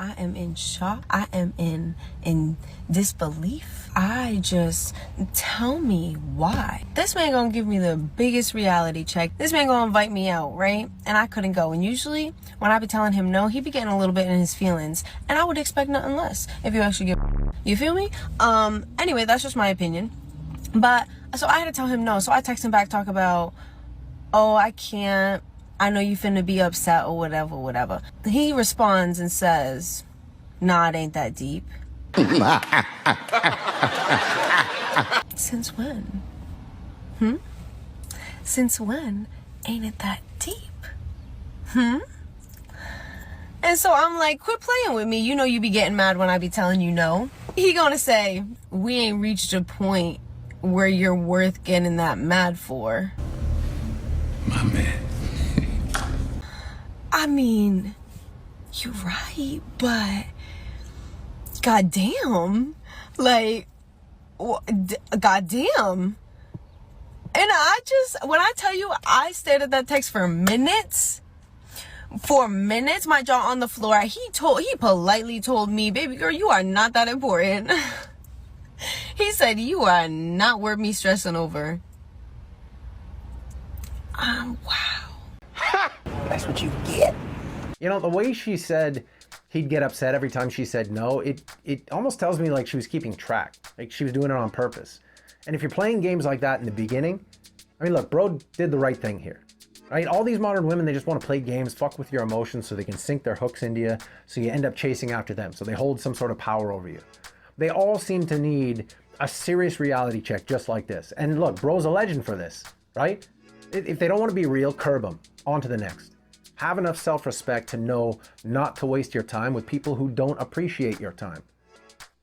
I am in shock. I am in disbelief. Tell me why. This man gonna give me the biggest reality check. This man gonna invite me out, right? And I couldn't go. And usually when I be telling him no, he be getting a little bit in his feelings. And I would expect nothing less if you actually give, you feel me? Anyway, that's just my opinion. But so I had to tell him no. So I text him back, talk about, oh, I can't. I know you finna be upset or whatever. He responds and says, nah, it ain't that deep. Since when? Since when ain't it that deep? And so I'm like, quit playing with me. You know you be getting mad when I be telling you no. He gonna say, we ain't reached a point where you're worth getting that mad for. My man. I mean, you're right, but goddamn, like, goddamn. And when I tell you, I stared at that text for minutes. My jaw on the floor. He politely told me, baby girl, you are not that important. He said, you are not worth me stressing over. Wow. That's what you get. You know, the way she said he'd get upset every time she said no, it almost tells me like she was keeping track. Like she was doing it on purpose. And if you're playing games like that in the beginning, I mean, look, bro did the right thing here. Right? All these modern women, they just want to play games, fuck with your emotions so they can sink their hooks into you, so you end up chasing after them. So they hold some sort of power over you. They all seem to need a serious reality check just like this. And look, bro's a legend for this, right? If they don't want to be real, curb them. On to the next. Have enough self-respect to know not to waste your time with people who don't appreciate your time.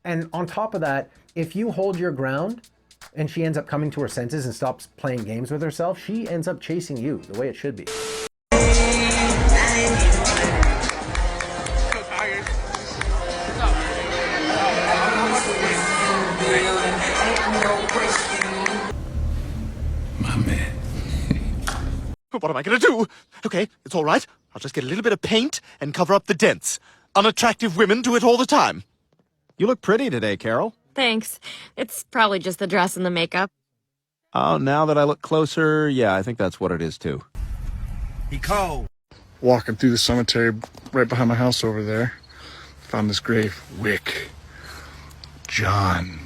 And on top of that, if you hold your ground and she ends up coming to her senses and stops playing games with herself, she ends up chasing you the way it should be. My man. What am I gonna do? Okay, it's all right. I'll just get a little bit of paint and cover up the dents. Unattractive women do it all the time. You look pretty today, Carol. Thanks. It's probably just the dress and the makeup. Oh, now that I look closer, yeah, I think that's what it is too. He cold. Walking through the cemetery right behind my house over there, found this grave. Wick. John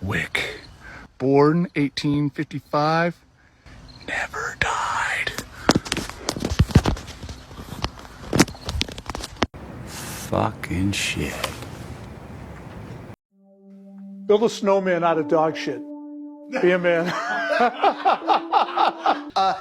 Wick. Born 1855, never died. Fucking shit. Build a snowman out of dog shit. Be a man.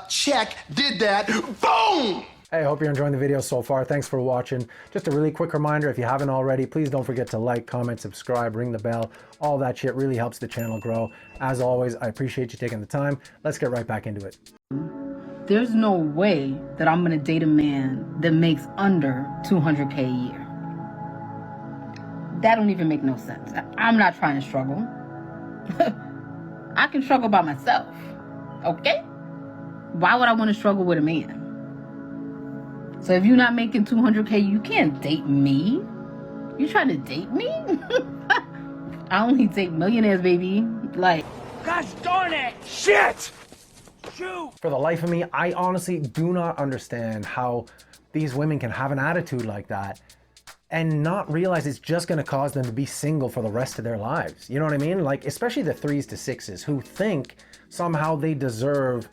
Check. Did that. Boom! Hey, I hope you're enjoying the video so far. Thanks for watching. Just a really quick reminder, if you haven't already, please don't forget to like, comment, subscribe, ring the bell. All that shit really helps the channel grow. As always, I appreciate you taking the time. Let's get right back into it. There's no way that I'm gonna date a man that makes under 200K a year. That don't even make no sense. I'm not trying to struggle. I can struggle by myself, okay? Why would I want to struggle with a man? So if you're not making 200K, you can't date me. You trying to date me? I only date millionaires, baby. Like, Gosh darn it! Shit! Shoot! For the life of me, I honestly do not understand how these women can have an attitude like that and not realize it's just going to cause them to be single for the rest of their lives. You know what I mean? Like, especially the 3s to 6s who think somehow they deserve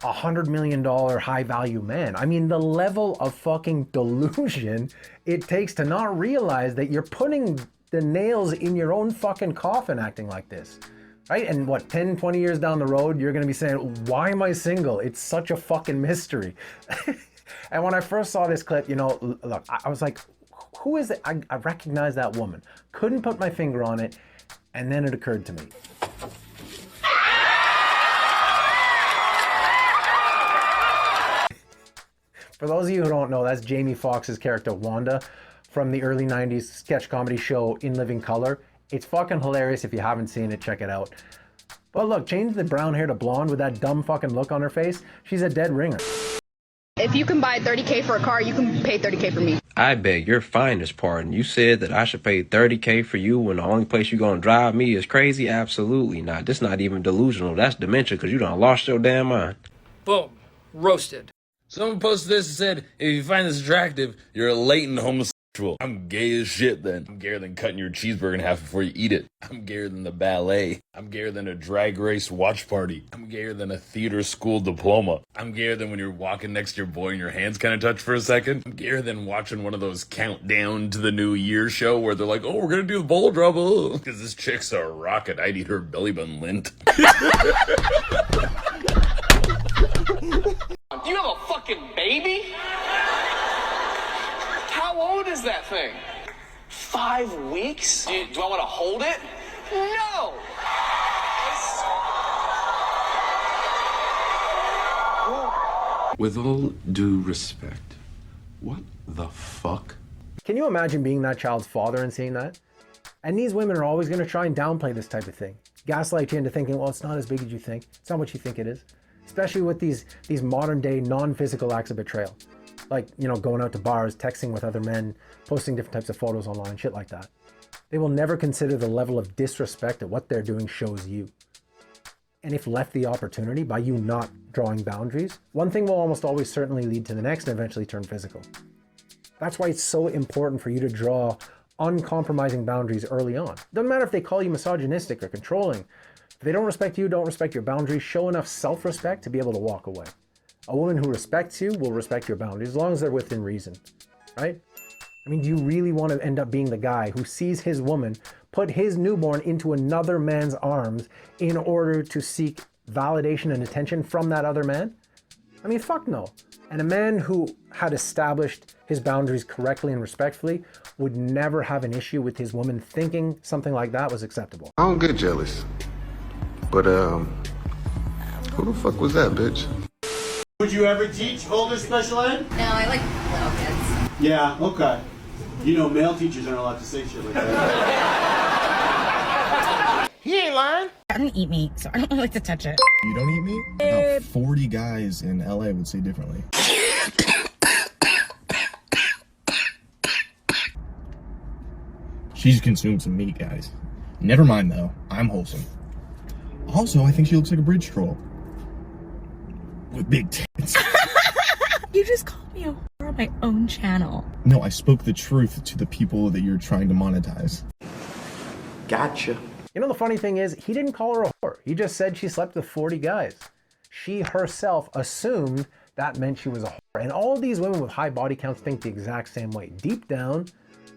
$100 million high value man. I mean, the level of fucking delusion it takes to not realize that you're putting the nails in your own fucking coffin acting like this. Right? And what, 10, 20 years down the road, you're going to be saying, why am I single? It's such a fucking mystery. And when I first saw this clip, you know, look, I was like, who is it? I recognize that woman. Couldn't put my finger on it. And then it occurred to me. For those of you who don't know, that's Jamie Foxx's character, Wanda, from the early 90s sketch comedy show In Living Color. It's fucking hilarious. If you haven't seen it, check it out. But look, change the brown hair to blonde with that dumb fucking look on her face. She's a dead ringer. If you can buy 30K for a car, you can pay 30K for me. I beg your finest pardon. You said that I should pay 30K for you when the only place you gonna drive me is crazy? Absolutely not. This not even delusional. That's dementia because you done lost your damn mind. Boom. Roasted. Someone posted this and said, if you find this attractive, you're a latent homosexual. I'm gay as shit then. I'm gayer than cutting your cheeseburger in half before you eat it. I'm gayer than the ballet. I'm gayer than a drag race watch party. I'm gayer than a theater school diploma. I'm gayer than when you're walking next to your boy and your hands kind of touch for a second. I'm gayer than watching one of those countdown to the new year show where they're like, oh, we're gonna do the bowl drop, because this chick's a rocket. I'd eat her belly button lint. Do you have a fucking baby? How old is that thing? 5 weeks? Do I want to hold it? No! With all due respect, what the fuck? Can you imagine being that child's father and seeing that? And these women are always going to try and downplay this type of thing. Gaslight you into thinking, well, it's not as big as you think. It's not what you think it is. Especially with these modern day non-physical acts of betrayal. Like, you know, going out to bars, texting with other men, posting different types of photos online, shit like that. They will never consider the level of disrespect that what they're doing shows you. And if left the opportunity by you not drawing boundaries, one thing will almost always certainly lead to the next and eventually turn physical. That's why it's so important for you to draw uncompromising boundaries early on. Doesn't matter if they call you misogynistic or controlling. If they don't respect you, don't respect your boundaries, show enough self-respect to be able to walk away. A woman who respects you will respect your boundaries as long as they're within reason, right? I mean, do you really want to end up being the guy who sees his woman put his newborn into another man's arms in order to seek validation and attention from that other man? I mean, fuck no. And a man who had established his boundaries correctly and respectfully would never have an issue with his woman thinking something like that was acceptable. I don't get jealous. But, who the fuck was that, bitch? Would you ever teach older special ed? No, I like little kids. Yeah, okay. You know, male teachers aren't allowed to say shit like that. He ain't lying. I don't eat meat, so I don't like to touch it. You don't eat meat? About 40 guys in LA would say differently. She's consumed some meat, guys. Never mind, though. I'm wholesome. Also, I think she looks like a bridge troll. With big tits. You just called me a whore on my own channel. No, I spoke the truth to the people that you're trying to monetize. Gotcha. You know, the funny thing is, he didn't call her a whore. He just said she slept with 40 guys. She herself assumed that meant she was a whore. And all these women with high body counts think the exact same way. Deep down,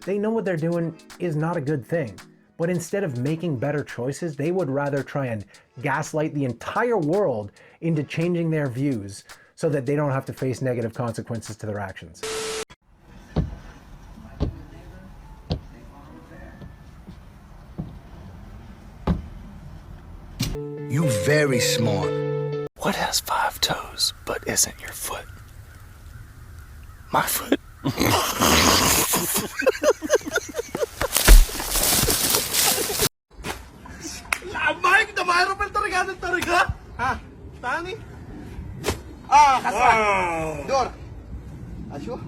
they know what they're doing is not a good thing. But instead of making better choices, they would rather try and gaslight the entire world into changing their views so that they don't have to face negative consequences to their actions. You very smart. What has 5 toes but isn't your foot? My foot. Mike, namayroon pa tariga ng tariga? Ha? Tani? Ah, kasa. Dor. Asyo?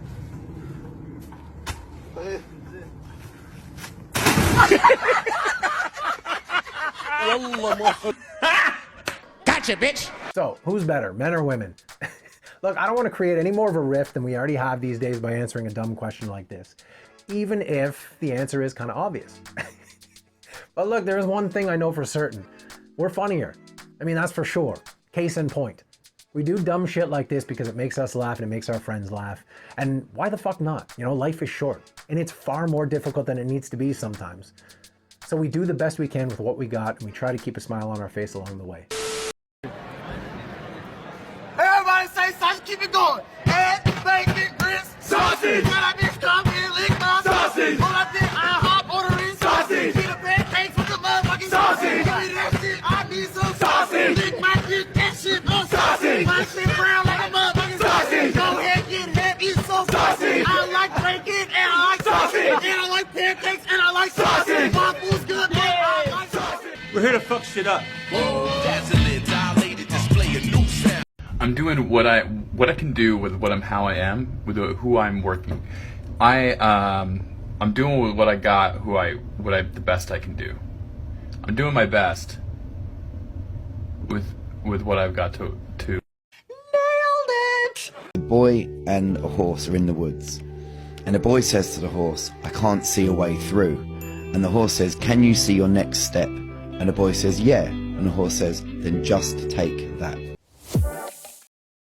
Gotcha, bitch! So, who's better, men or women? Look, I don't want to create any more of a rift than we already have these days by answering a dumb question like this, even if the answer is kind of obvious. But look, there is one thing I know for certain. We're funnier. I mean, that's for sure. Case in point. We do dumb shit like this because it makes us laugh and it makes our friends laugh. And why the fuck not? You know, life is short. And it's far more difficult than it needs to be sometimes. So we do the best we can with what we got, and we try to keep a smile on our face along the way. Everybody say sausage, keep it going. Egg, bacon, grits, sausage. When I bitch come in, lick my sausage. When I think I hop ordering sausage. Eat a pancakes with the motherfucking sausage. Give me that shit, I need some sausage. Lick my dick, that shit on sausage. My shit brown like a motherfucking sausage. Go ahead, get head, eat some sausage. I like bacon and I like sausage. And I like pancakes and I like sausage. My food's good and I like sausage. We're here to fuck shit up. I'm doing what I what I can do with how I am, with who I'm working. I'm doing with what I got, the best I can do. I'm doing my best with what I've got to. A boy and a horse are in the woods, and the boy says to the horse, I can't see a way through. And the horse says, can you see your next step? And the boy says, yeah. And the horse says, then just take that.